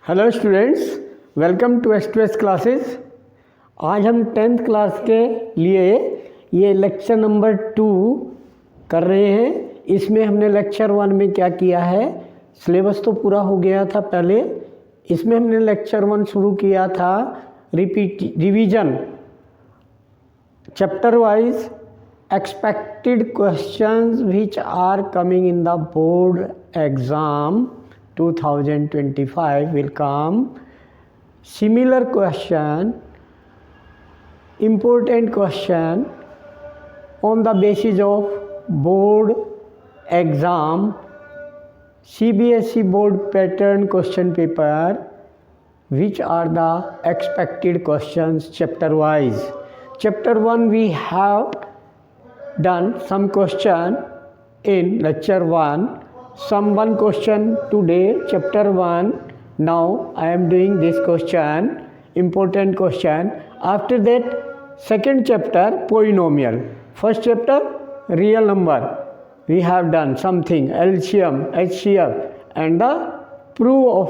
Hello students, welcome to express classes. आज हम 10th class के लिए ये लेक्चर नंबर 2 कर रहे हैं। इसमें हमने लेक्चर 1 में क्या किया है, सिलेबस तो पूरा हो गया था पहले। इसमें हमने लेक्चर 1 शुरू किया था revision chapter wise expected questions which are coming in the board exam 2025 will come. Similar question, important question on the basis of board exam CBSE board pattern question paper, which are the expected questions chapter wise. Chapter 1 we have done some question in lecture 1. Some one question today, chapter 1. Now I am doing this question, important question. After that, second chapter, polynomial. First chapter, real number. We have done something, LCM, HCF, and the proof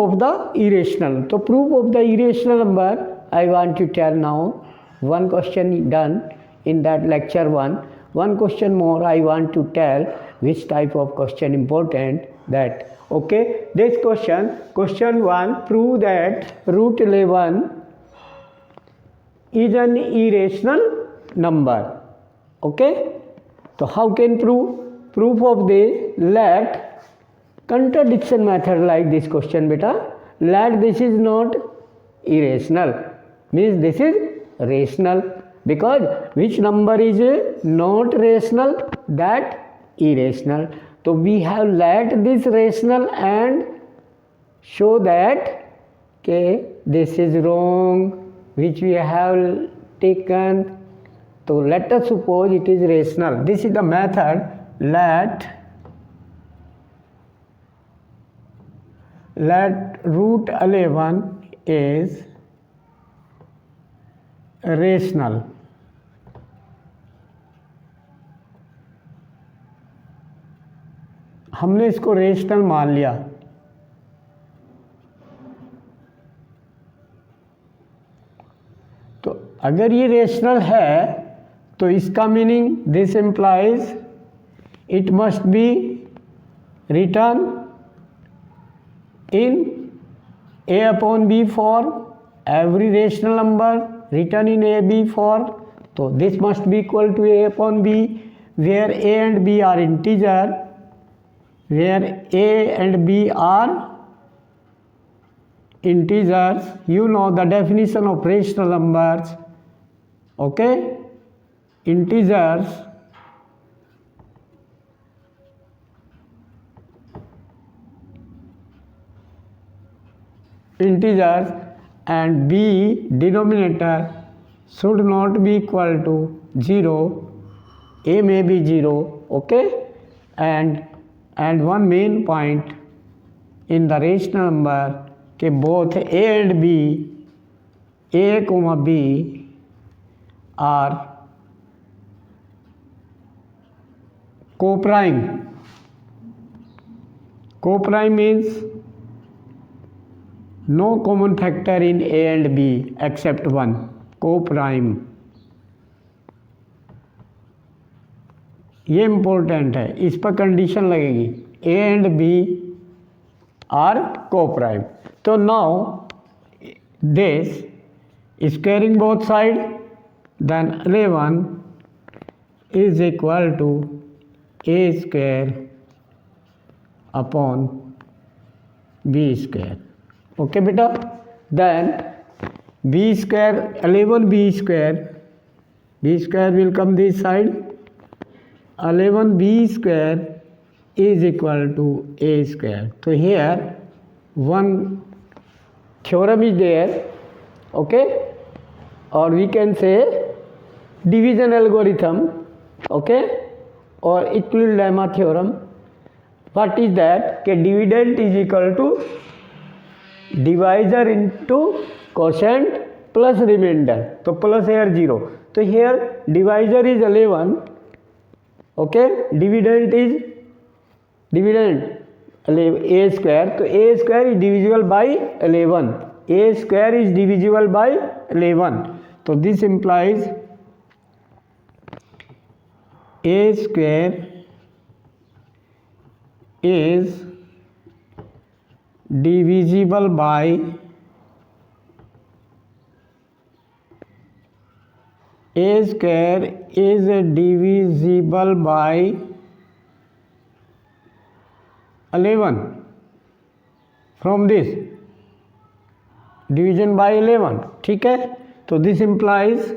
of the irrational. So proof of the irrational number, I want to tell now. One question done in that lecture 1. One question more I want to tell which type of question important that. Okay, this question 1, prove that root 11 is an irrational number. Okay, so how can proof of this? Let contradiction method like this question beta. Let this is not irrational, means this is rational, because which number is not rational, that irrational. So we have let this rational and show that this is wrong, which we have taken. So let us suppose it is rational. This is the method. Let root 11 is rational. हमने इसको rational मान लिया। तो अगर ये rational है तो इसका meaning this implies it must be return in a upon b for every rational number written in a b for. So this must be equal to a upon b, where a and b are integer, where a and b are integers. You know the definition of rational numbers. Okay, integers and b denominator should not be equal to 0. a may be 0. Okay, and one main point in the rational number के both a and b, a comma b are co-prime. Co-prime means no common factor in a and b except one. Co-prime, ये important है, इस पर condition लगेगी। A and B are co-prime. तो now this squaring both side, then 11 is equal to A square upon B square. Okay बेटा, then B square 11 B square will come this side, 11b square is equal to a square. So here one theorem is there, okay, or we can say division algorithm, okay, or Euclid lemma theorem. What is that? Dividend is equal to divisor into quotient plus remainder. So plus here 0. So here divisor is 11. Okay, dividend A square, तो A square is divisible by 11, A square is divisible by 11, तो this implies A square is divisible by a square is divisible by 11 from this division by 11, ठीक है। तो this implies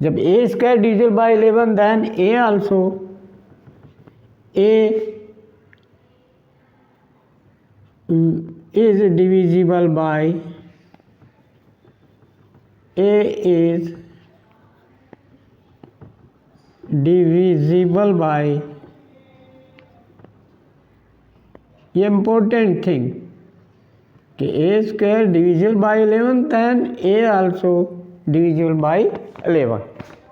जब a square divisible by 11 then a also a is divisible by a is divisible by, ये important thing कि a square divisible by 11 then a also divisible by 11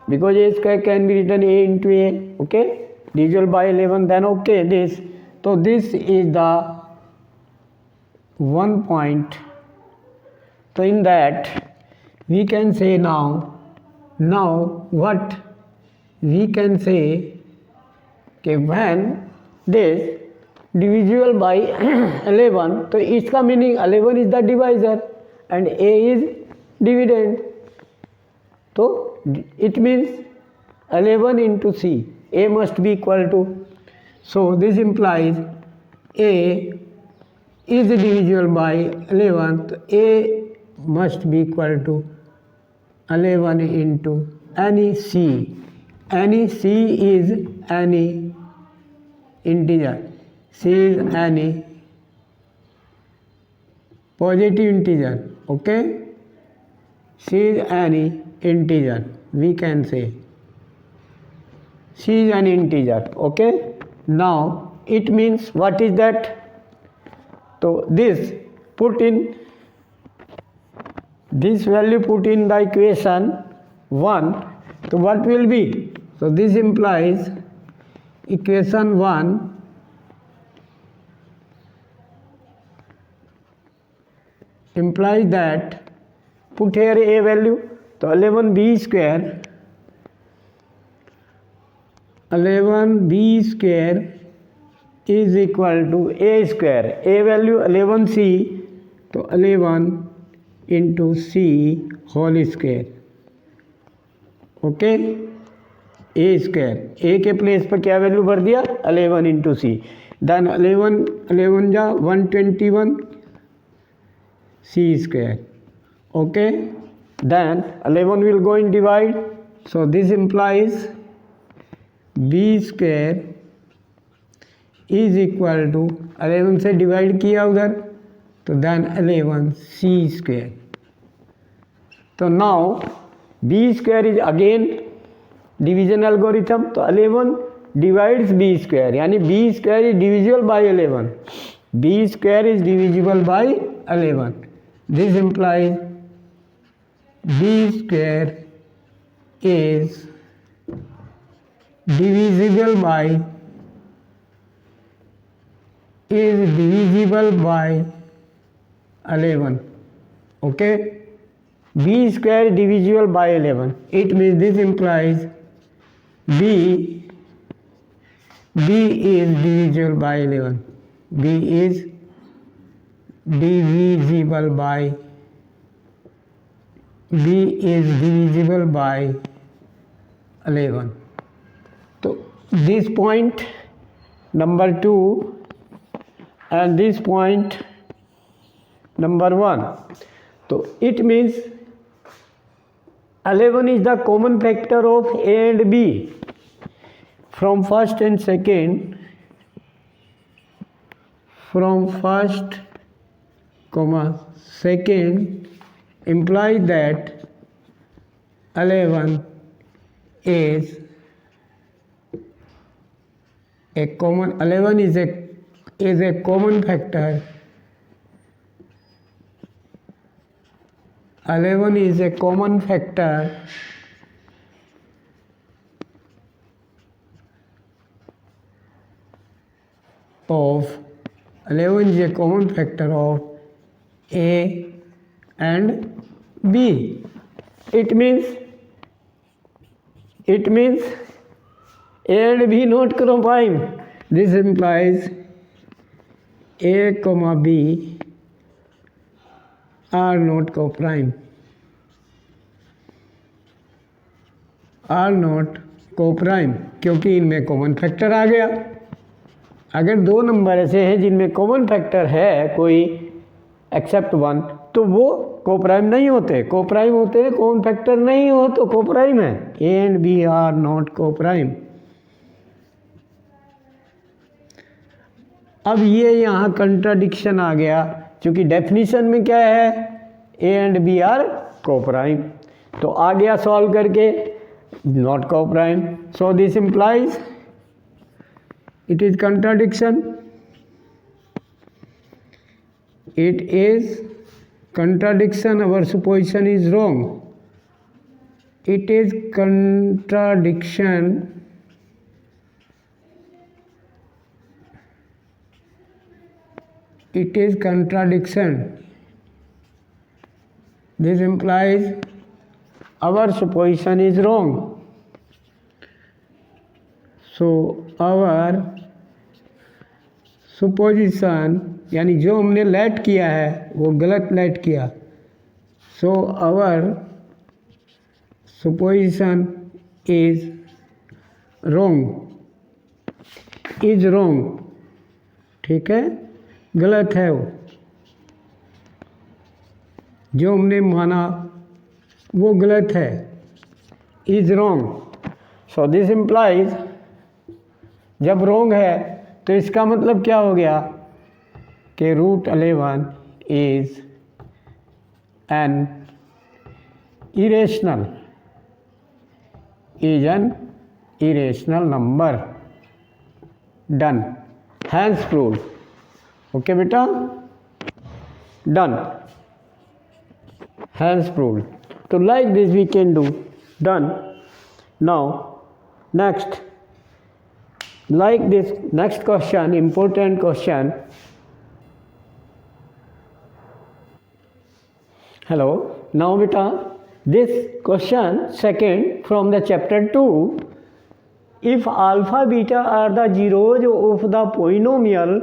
because a square can be written a into a, okay, divisible by 11 then okay this, so this is the one point. So in that we can say now what we can say कि when this divisible by 11, तो इसका meaning 11 is the divisor and a is dividend, तो it means 11 into c, a must be equal to, so this implies a is divisible by 11, so a must be equal to 11 into any c. Any c is any integer, c is any positive integer, okay, c is any integer, we can say c is an integer, okay. Now it means what is that? So this put in this value, put in the equation 1, so what will be? So this implies equation 1 implies that put here a value, so 11b square, 11b square is equal to a square, a value 11c, तो 11 into c whole square, okay, A square, A के place पर क्या value भर दिया 11 into सी, then 11 जा 121 C square, okay, then 11 will go in divide, so this implies B square is equal to 11 से divide किया उधर, तो देन 11 सी स्क्वायर, तो now B square is again division algorithm, तो 11 डिवाइड्स बी स्क्वायर, यानी B square is divisible by 11, B square is divisible by 11, this implies B square is divisible by 11, okay, b square divisible by 11, it means this implies b is divisible by 11, b is divisible by 11, so this point number 2 and this point number 1, so it means 11 is the common factor of a and b from first and second, from first comma second implies that 11 is a common, 11 is a common factor, 11 is a common factor of 11 is a common factor of A and B. It means A and B not co-prime. This implies A comma B are not co-prime. Are not coprime, क्योंकि इनमें common factor आ गया। अगर दो number ऐसे हैं जिनमें common factor है कोई एक्सेप्ट वन, तो वो कोप्राइम नहीं होते। कोप्राइम होते हैं कॉमन फैक्टर नहीं हो तो कोप्राइम है। A and B are not coprime. अब ये यहाँ कंट्राडिक्शन आ गया, क्योंकि डेफिनेशन में क्या है, A and B are coprime. तो आ गया सॉल्व करके not co-prime. So this implies it is contradiction. It is contradiction. Our supposition is wrong. It is contradiction. It is contradiction. This implies our supposition is wrong. So our supposition यानी जो हमने late किया है वो गलत late किया। So our supposition is wrong. Is wrong, ठीक है, गलत है वो। जो हमने माना वो गलत है, is wrong. So this implies जब रॉन्ग है तो इसका मतलब क्या हो गया कि root 11 is an irrational, is an irrational number. Done, hence proved. Okay बेटा, done, hence proved. So like this we can do. Done. Now next, like this next question, important question. Hello. Now beta, this question second from the chapter 2. If alpha beta are the zeros of the polynomial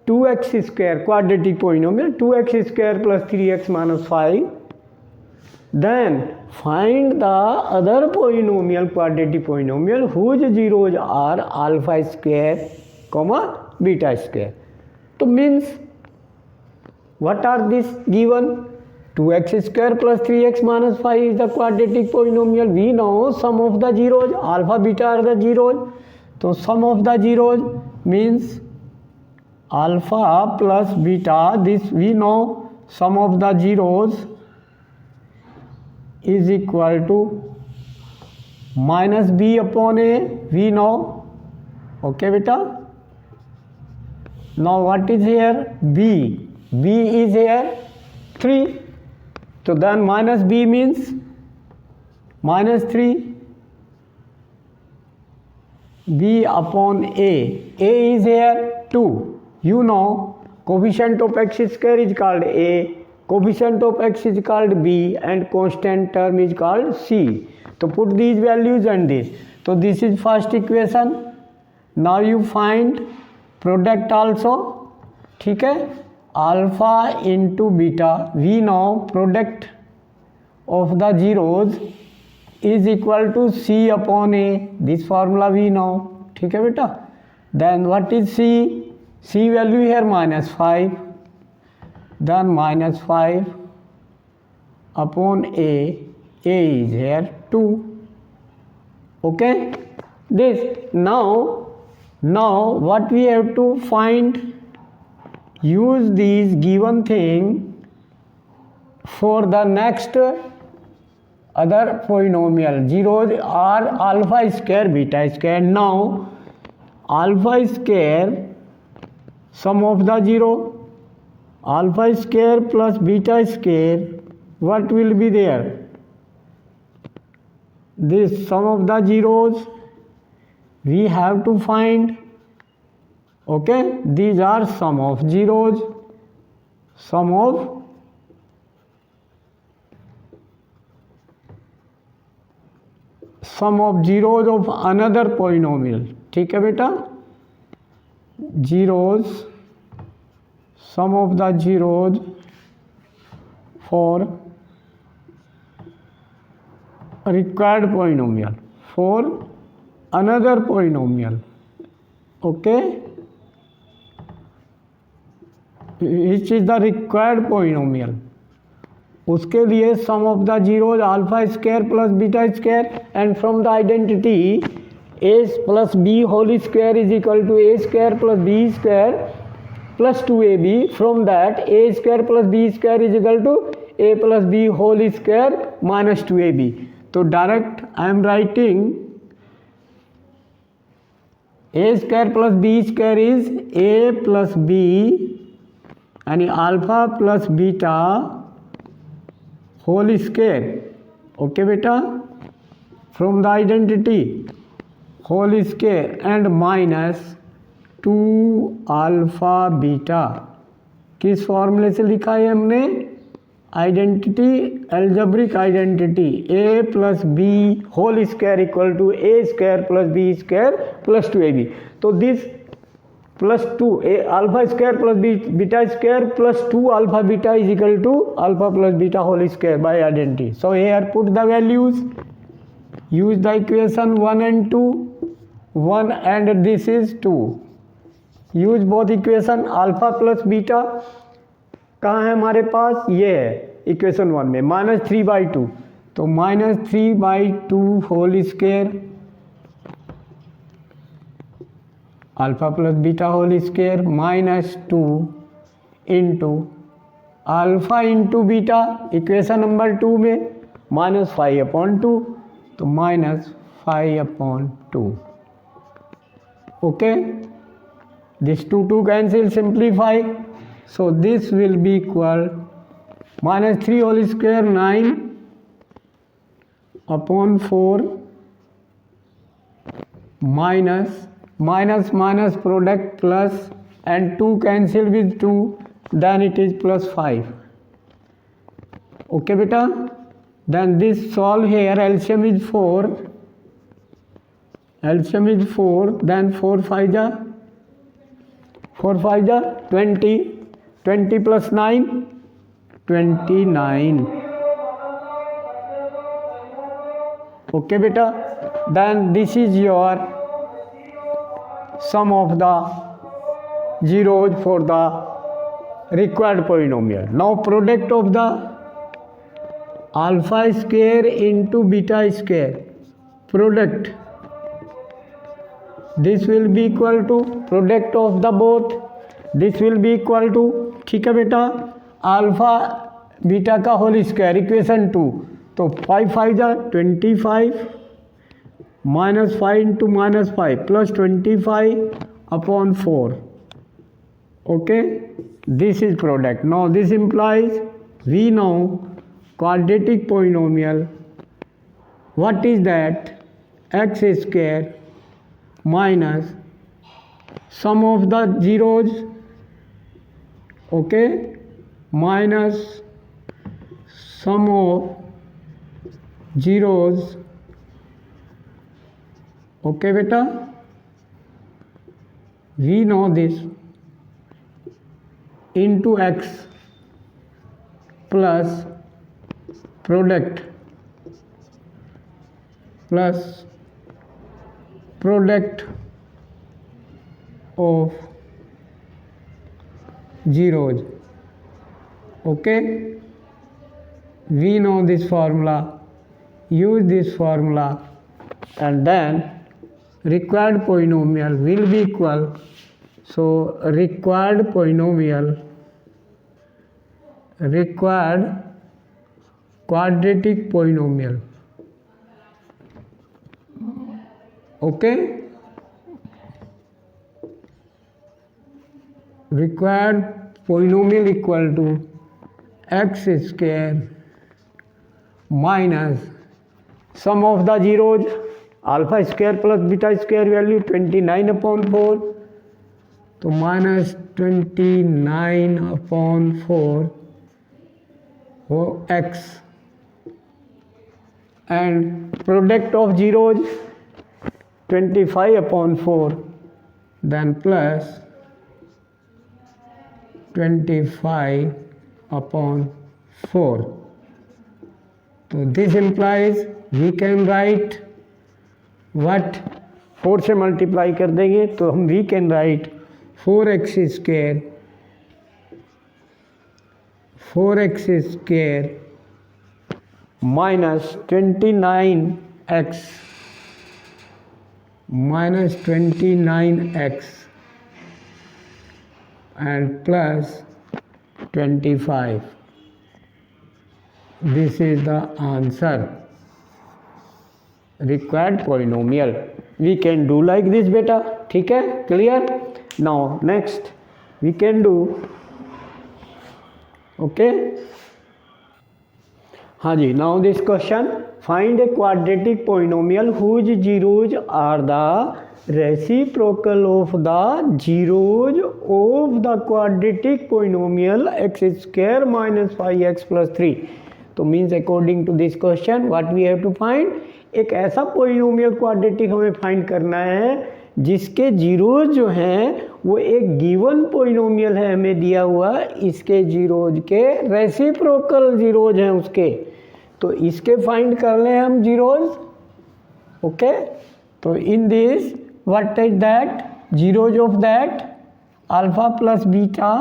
2x square, quadratic polynomial 2x square plus 3x minus 5, then find the other polynomial, quadratic polynomial, whose zeros are alpha square comma beta square. So means what are these given? 2x square plus 3x minus 5 is the quadratic polynomial. We know sum of the zeros, alpha beta are the zeros. So sum of the zeros means alpha plus beta. This we know sum of the zeros is equal to minus b upon a, we know. Okay beta. Now what is here? B. B is here 3. So then minus b means minus 3. B upon a. A is here 2. You know coefficient of x square is called a, coefficient of x is called b, and constant term is called c. So put these values and this. So this is first equation. Now you find product also. ठीक है, alpha into beta. We know product of the zeros is equal to c upon a. This formula we know. ठीक है बेटा. Then what is c? C value here minus 5. Then minus 5 upon a is here 2. Okay, this now what we have to find, use these given thing for the next other polynomial. Zeros are alpha square beta square. Now alpha square sum of the zero, alpha square plus beta square, what will be there? This sum of the zeros we have to find Okay, these are sum of zeros, sum of zeros of another polynomial. ठीक है बेटा, zeros, sum of the zeros for required polynomial for another polynomial. Okay, which is the required polynomial. उसके लिए sum of the zeros alpha square plus beta square and from the identity A plus B whole square is equal to A square plus B square plus 2ab. From that A square plus B square is equal to A plus B whole square minus 2ab. तो direct I am writing A square plus B square is A plus B यानी alpha plus beta whole square. Okay बेटा, from the identity whole square and minus 2 alpha beta. किस फॉर्मूले से लिखा है हमने? Identity, algebraic identity A plus B whole square equal to A square plus B square plus 2ab. तो this plus 2 a alpha square plus beta square plus 2 alpha beta is equal to alpha plus beta whole square by identity. So here put the values, use the equation 1 and 2, 1 and this is 2. Use both equation. Alpha plus beta कहाँ है हमारे पास? ये है equation 1 में, -3/2. तो -3/2 whole square alpha plus beta whole square minus 2 into alpha into beta equation number 2 में -5/2. तो -5/2. Okay, this 2 cancel, simplify. So this will be equal -3 whole square 9/4 minus product plus and 2 cancel with 2, then it is +5. okay beta, then this solve here. LCM is 4, then 4 5 ja 20, 20 plus 9 29. okay beta, then this is your sum of the zeros for the required polynomial. Now product of the alpha square into beta square, product, this will be equal to product of the both, this will be equal to, ठीक है बेटा, alpha beta का whole square equation 2. तो 5 5 जा 25 -5 into -5 plus 25/4. okay, this is product. Now this implies we know quadratic polynomial. What is that? X square minus sum of the zeros, okay, minus sum of zeros. okay beta, we know this into x plus product of zeros. okay, we know this formula, use this formula, and then required polynomial will be equal. So required quadratic polynomial. okay, required polynomial equal to x square minus sum of the zeros alpha square plus beta square value 29/4. तो -29/4 वो x and product of zeros 25/4 then plus 25/4. So this implies we can write what 4 से multiply कर देंगे तो हम we can write 4x square minus 29x and plus 25. This is the answer. Required polynomial. We can do like this beta. ठीक है, clear? Now next we can do, okay? हाँ जी, now this question, find a quadratic polynomial whose zeros are the reciprocal of the zeros of the quadratic polynomial x square minus 5x plus 3. तो means according to this question what we have to find, एक ऐसा polynomial quadratic हमें find करना है जिसके zeros जो हैं वो एक गिवन पोलिनोमियल है हमें दिया हुआ, इसके जीरोज के रेसिप्रोकल जीरोज हैं उसके, तो इसके फाइंड कर लें हम जीरोज. ओके, तो in this what is that, zeros of that alpha plus beta,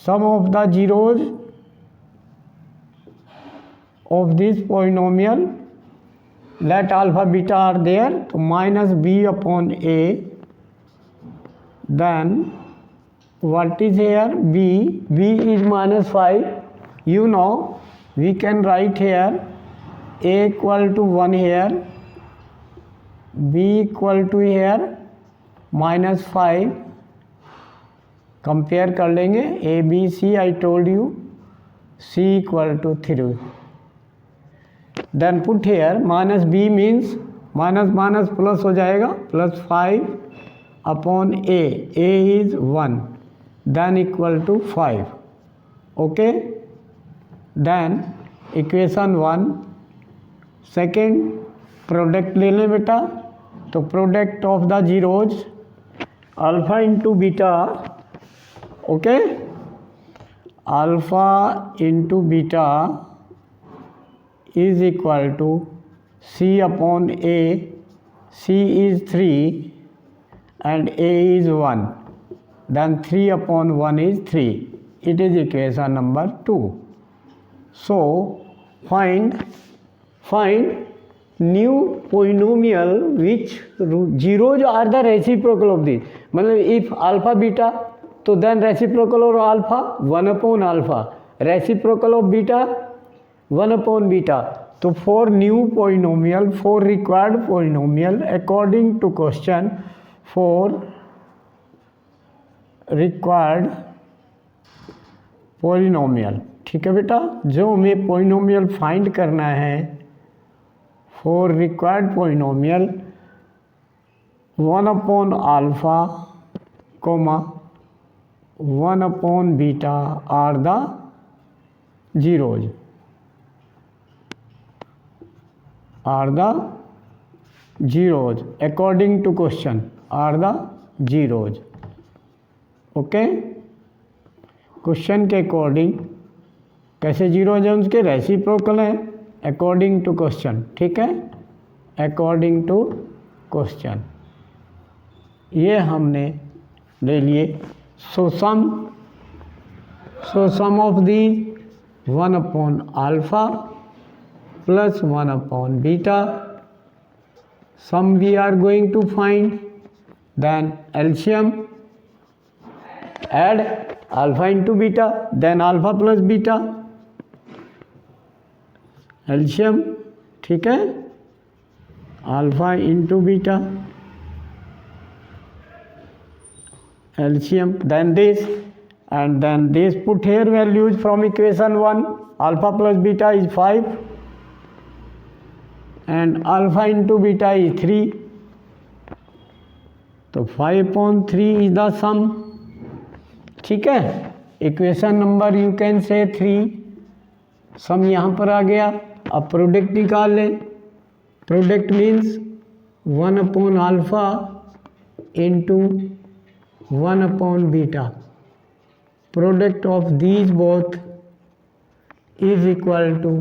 sum of the zeros of this polynomial, let alpha beta are there, so minus b upon a, then what is here, b is minus 5, you know we can write here a equal to 1 here, b equal to here minus 5, compare कर लेंगे a b c, I told you c equal to 3. Then put here minus b means minus minus plus हो जाएगा, plus 5 upon a is 1, then equal to 5. Okay, then equation 1, second product ले लें बेटा, तो product of the zeros alpha into beta, okay, alpha into beta is equal to c upon a, c is 3 and a is 1, then 3 upon 1 is 3, it is equation number 2. So find new polynomial which zeros are the reciprocal of this, मतलब if alpha beta तो then reciprocal of alpha 1 upon alpha, reciprocal of beta 1 upon beta. तो for new polynomial, for required polynomial according to question, for required polynomial, ठीक है बेटा, जो हमें polynomial find करना है for required polynomial 1 upon alpha, 1 upon beta are the zeros. Are the zeros according to question, are the zeros. Okay, question के according कैसे zeros हैं, उसके रेसिप्रोकल हैं अकॉर्डिंग टू क्वेश्चन, ठीक है, अकॉर्डिंग टू क्वेश्चन ये हमने ले लिए. सो सम of the 1 upon alpha plus 1 upon beta, sum we are going to find, then LCM, add alpha into beta, then alpha plus beta, LCM, ठीक है, alpha into beta, LCM, then this, and then this, put here values from equation 1, alpha plus beta is 5 and alpha into beta is 3, तो 5/3 is the सम। ठीक है, equation number you can say 3, सम यहाँ पर आ गया। अब product निकाल लें। Product means 1/α into 1/β। Product of these both is equal to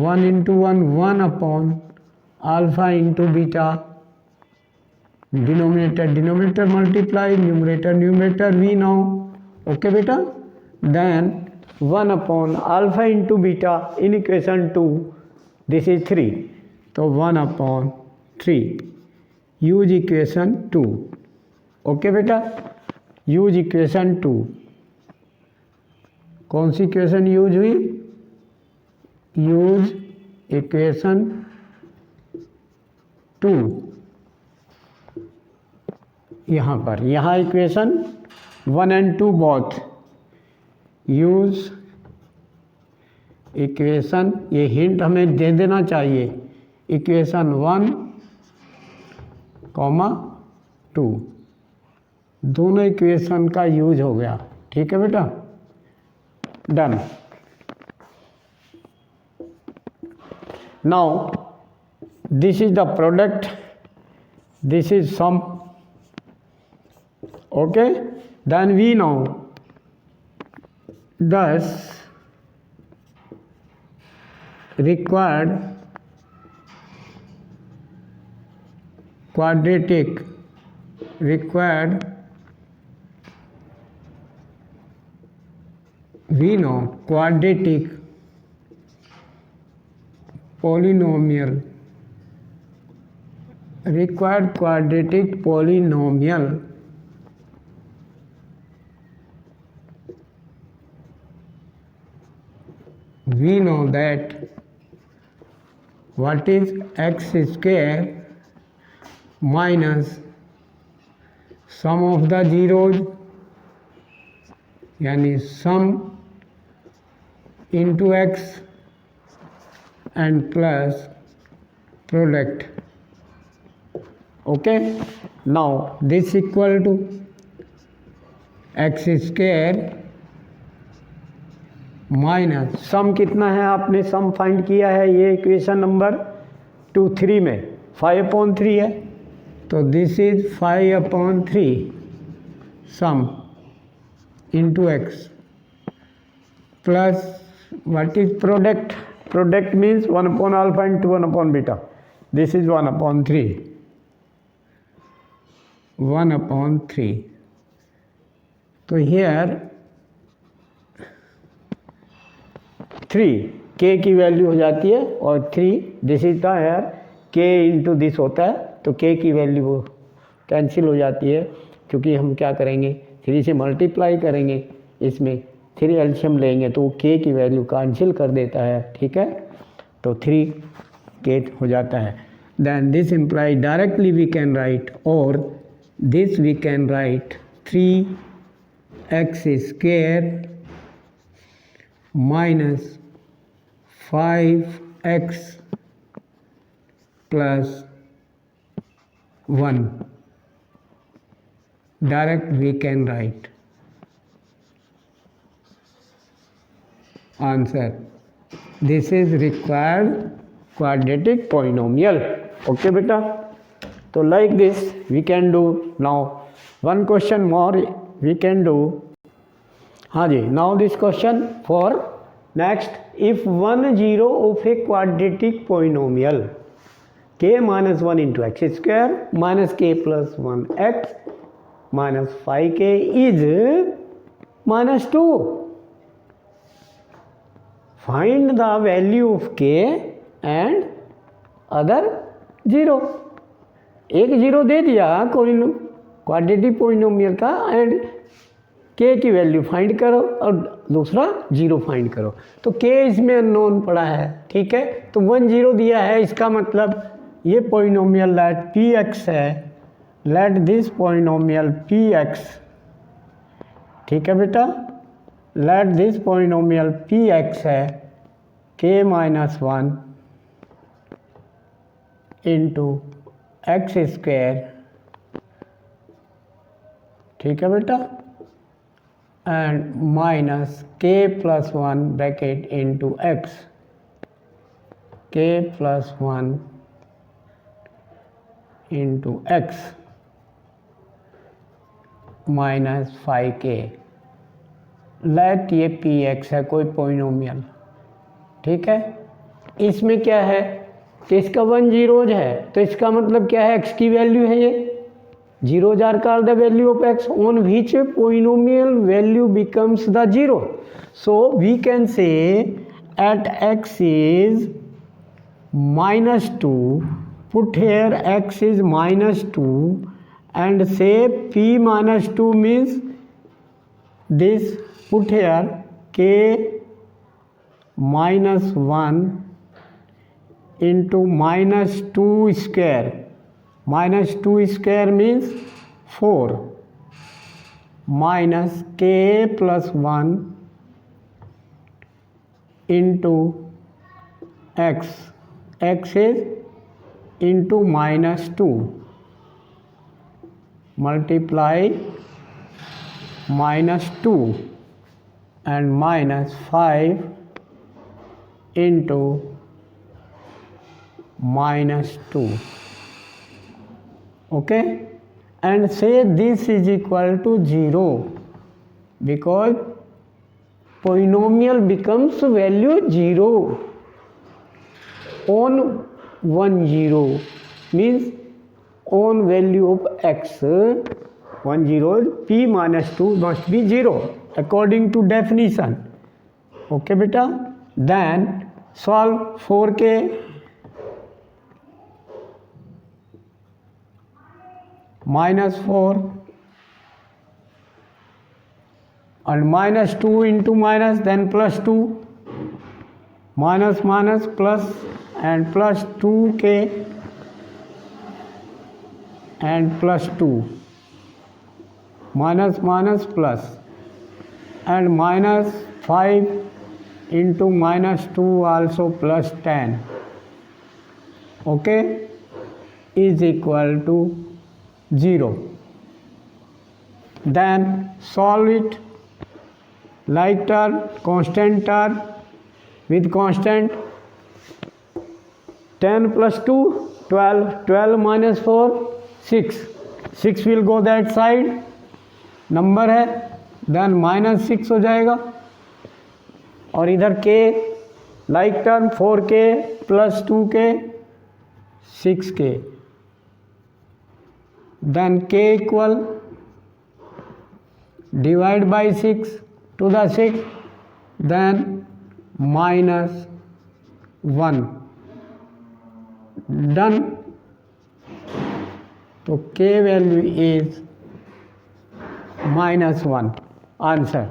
1 into 1 1/α into beta. Denominator multiply, numerator we know. Okay बेटा, then 1/α into beta in equation 2, this is 3, तो 1/3 use equation 2। Okay बेटा, use equation 2। कौन सी equation use हुई? Use equation 2। यहाँ पर, यहाँ equation 1 and 2 बोथ। यूज इक्वेशन, ये हिंट हमें दे देना चाहिए, इक्वेशन 1, 2 दोनों इक्वेशन का यूज हो गया। ठीक है बेटा, done. Now this is the product, this is sum. Okay, then we know thus required quadratic polynomial, required quadratic polynomial we know that what is x square minus sum of the zeros, यानी sum into x and plus product. Okay, now this equal to x square minus sum कितना है, आपने sum find किया है, ये equation number 2, 3 में 5/3 है, तो this is 5/3 sum into X plus what is product. Product means 1/α into 1/β, this is 1/3। तो हियर 3 k की वैल्यू हो जाती है, और 3 this is the here k into this होता है, तो k की वैल्यू कैंसिल हो जाती है, क्योंकि हम क्या करेंगे 3 से मल्टीप्लाई करेंगे, इसमें 3 एल्शियम लेंगे तो k की वैल्यू कैंसिल कर देता है। ठीक है, तो 3k हो जाता है। Then this imply directly we can write, और this we can write 3x square minus 5x plus 1, direct we can write answer. This is required quadratic polynomial. Okay beta, so like this we can do. Now one question more we can do. हाँ जी, now this question for next, if 1 0 of a quadratic polynomial k minus 1 into X square minus k plus 1 X minus 5k is -2, find the value of k and other 0। एक 0 दे दिया quadratic polynomial का, and k की वैल्यू find करो और दूसरा 0 find करो। तो k इसमें अननोन पड़ा है। ठीक है, तो 1 0 दिया है, इसका मतलब ये पोइनोमियल लेट px है, लेट दिस पोइनोमियल px। ठीक है बेटा, लेट दिस पोइनोमियल px है k minus 1 into X square ठीक है बेटा, and minus K plus one bracket into X, K plus one into X minus 5k। Let ये P X है कोई पोइनोमियल, ठीक है। इसमें क्या है कि इसका 1 जीरोज है, तो इसका मतलब क्या है, एक्स की वैल्यू है ये, zeros are called the value of x on which polynomial value becomes the zero. So we can say at x is -2, put here x is -2 and say p -2 means this, put here k -1 into -2 square, -2 square means 4 minus k plus 1 into x, x is into -2 multiply -2 and -5 into -2, okay, and say this is equal to 0 because polynomial becomes value 0 on 1 0 means on value of x 1 0 p -2 must be 0 according to definition, okay beta। then solve 4k, -4 and -2 into minus, then +2, minus minus plus and plus 2k and plus 2, minus minus plus and -5 into -2 also plus 10, okay, is equal to 0। then solve it like term, constant term with constant, 10 plus 2 12, 12 minus 4 6, 6 will go that side, number है, then -6 हो जाएगा, और इधर k like term 4k plus 2k 6k, then k equal divide by 6 to the 6, then -1 done। तो k value is -1, answer,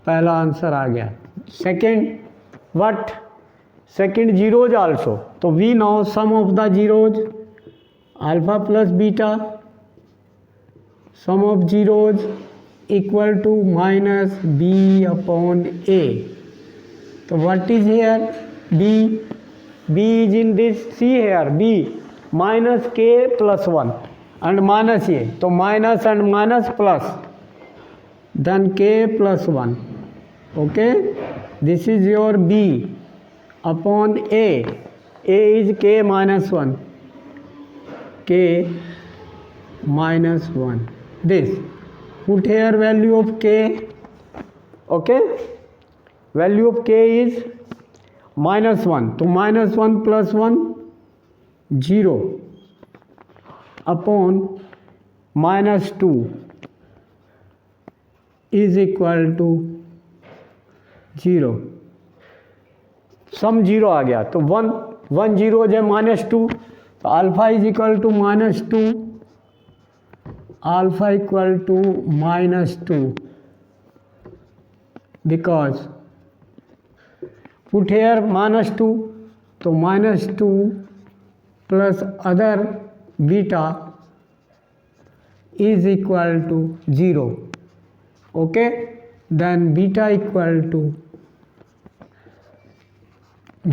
पहला answer आ गया। Second what, second zeros also, तो we know sum of the zeros alpha plus beta, sum of zeros equal to -b/a। तो what is here b is in this, see here b -k plus 1 and minus a, तो minus and minus plus, then k plus 1, okay, this is your b upon a is k -1, k -1, this, put here value of k, okay, value of k is -1, तो -1 plus 1 0 upon -2 is equal to 0, सम 0 आ गया, तो 1 0 जो -2, तो alpha is equal to -2, alpha equal to -2 because put here -2, तो -2 plus other beta is equal to 0, okay, then beta equal to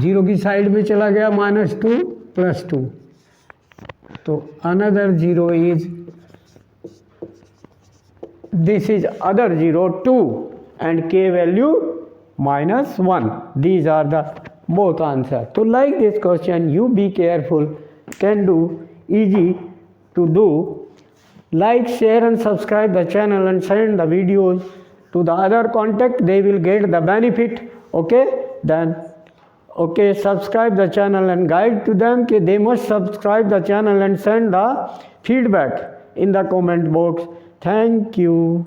0 की side में चला गया, -2 प्लस 2, तो another 0 is this is other 0 2 and k value -1. These are the both answer. To like this question, you be careful, can do, easy to do. Like, share and subscribe the channel and send the videos to the other contact, they will get the benefit. Okay, then okay, subscribe the channel and guide to them कि they must subscribe the channel and send the feedback in the comment box. Thank you.